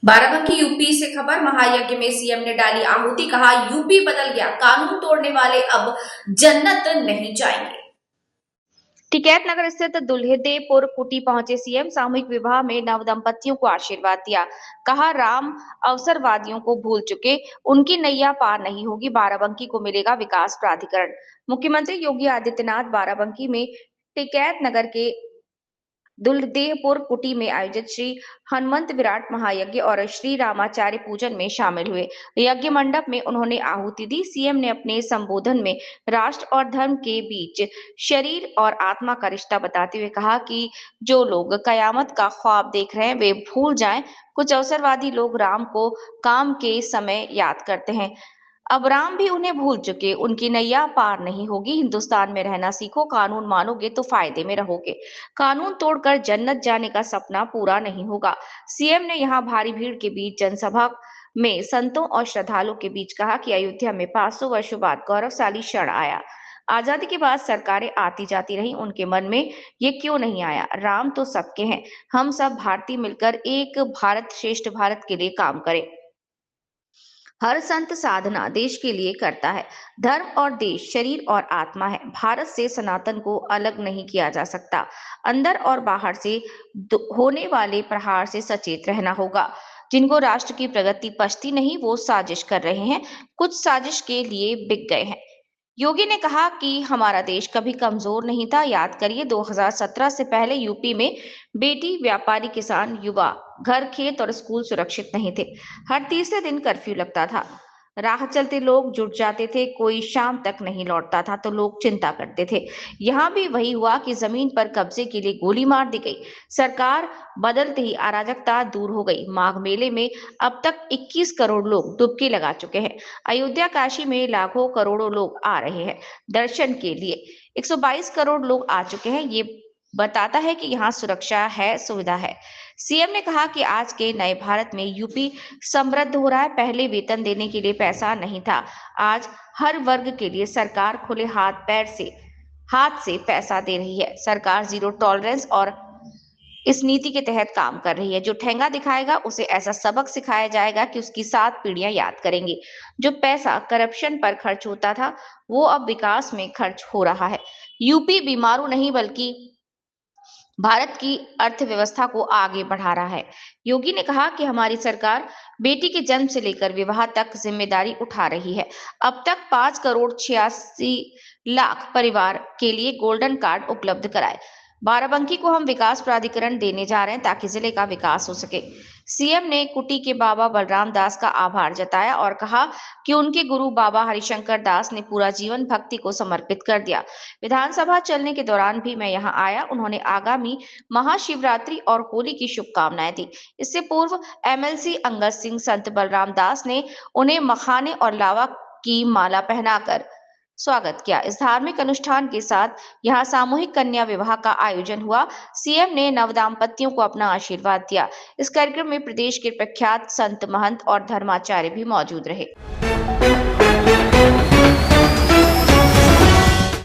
Barabanki UP से खबर। महायज्ञ में सीएम ने डाली आहुति, कहा यूपी बदल गया, कानून तोड़ने वाले अब जन्नत नहीं जाएंगे। टिकैत नगर स्थित दुल्हेदेपुर कुटी पहुंचे सीएम। सामूहिक विवाह में नव दंपतियों को आशीर्वाद दिया। कहा राम अवसरवादियों को भूल चुके, उनकी नैया पार नहीं होगी, बाराबंकी को मिलेगा विकास प्राधिकरण। मुख्यमंत्री योगी आदित्यनाथ बाराबंकी में टिकैत नगर के दुल्लदेहपुर कुटी में आयोजित श्री हनुमंत विराट महायज्ञ और श्री रामाचार्य पूजन में शामिल हुए। यज्ञ मंडप में उन्होंने आहुति दी। सीएम ने अपने संबोधन में राष्ट्र और धर्म के बीच शरीर और आत्मा का रिश्ता बताते हुए कहा कि जो लोग कयामत का ख्वाब देख रहे हैं वे भूल जाएं। कुछ अवसरवादी लोग राम को काम के समय याद करते हैं, अब राम भी उन्हें भूल चुके, उनकी नैया पार नहीं होगी। हिंदुस्तान में रहना सीखो, कानून मानोगे तो फायदे में रहोगे, कानून तोड़कर जन्नत जाने का सपना पूरा नहीं होगा। सीएम ने यहां भारी भीड़ के बीच जनसभा में संतों और श्रद्धालुओं के बीच कहा कि अयोध्या में 500 वर्षों बाद गौरवशाली क्षण आया। आजादी के बाद सरकारें आती जाती रही, उनके मन में ये क्यों नहीं आया, राम तो सबके हैं, हम सब भारतीय मिलकर एक भारत श्रेष्ठ भारत के लिए काम करें। हर संत साधना देश के लिए करता है। धर्म और देश शरीर और आत्मा है। भारत से सनातन को अलग नहीं किया जा सकता। अंदर और बाहर से होने वाले प्रहार से सचेत रहना होगा। जिनको राष्ट्र की प्रगति पछती नहीं, वो साजिश कर रहे हैं, कुछ साजिश के लिए बिक गए हैं। योगी ने कहा कि हमारा देश कभी कमजोर नहीं था। याद करिए 2017 से पहले यूपी में बेटी, व्यापारी, किसान, युवा, घर, खेत और स्कूल सुरक्षित नहीं थे। हर तीसरे दिन कर्फ्यू लगता था, राह चलते लोग जुट जाते थे, कोई शाम तक नहीं लौटता था तो लोग चिंता करते थे। यहाँ भी वही हुआ कि जमीन पर कब्जे के लिए गोली मार दी गई। सरकार बदलते ही अराजकता दूर हो गई। माघ मेले में अब तक 21 करोड़ लोग डुबकी लगा चुके हैं। अयोध्या काशी में लाखों करोड़ों लोग आ रहे हैं दर्शन के लिए। 122 करोड़ लोग आ चुके हैं। ये बताता है कि यहाँ सुरक्षा है, सुविधा है। सीएम ने कहा कि आज के नए भारत में यूपी समृद्ध हो रहा है। पहले वेतन देने के लिए पैसा नहीं था, आज हर वर्ग के लिए सरकार खुले हाथ से पैसा दे रही है। सरकार जीरो टॉलरेंस और इस नीति के तहत काम कर रही है। जो ठेंगा दिखाएगा उसे ऐसा सबक सिखाया जाएगा कि उसकी 7 पीढ़ियां याद करेंगी। जो पैसा करप्शन पर खर्च होता था वो अब विकास में खर्च हो रहा है। यूपी बीमारू नहीं बल्कि भारत की अर्थव्यवस्था को आगे बढ़ा रहा है। योगी ने कहा कि हमारी सरकार बेटी के जन्म से लेकर विवाह तक जिम्मेदारी उठा रही है। अब तक 5 करोड़ 86 लाख परिवार के लिए गोल्डन कार्ड उपलब्ध कराए। बाराबंकी को हम विकास प्राधिकरण देने जा रहे हैं ताकि जिले का विकास हो सके। सीएम ने कुटी के बाबा बलराम दास का आभार जताया और कहा कि उनके गुरु बाबा हरिशंकर दास ने पूरा जीवन भक्ति को समर्पित कर दिया। विधानसभा चलने के दौरान भी मैं यहाँ आया, उन्होंने आगामी महाशिवरात्रि और होली की शुभकामनाएं दी। इससे पूर्व एमएलसी अंगद सिंह संत बलराम दास ने उन्हें मखाने और लावा की माला पहनाकर स्वागत किया। इस धार्मिक अनुष्ठान के साथ यहाँ सामूहिक कन्या विवाह का आयोजन हुआ। सीएम ने नवदाम्पतियों को अपना आशीर्वाद दिया। इस कार्यक्रम में प्रदेश के प्रख्यात संत, महंत और धर्माचार्य भी मौजूद रहे।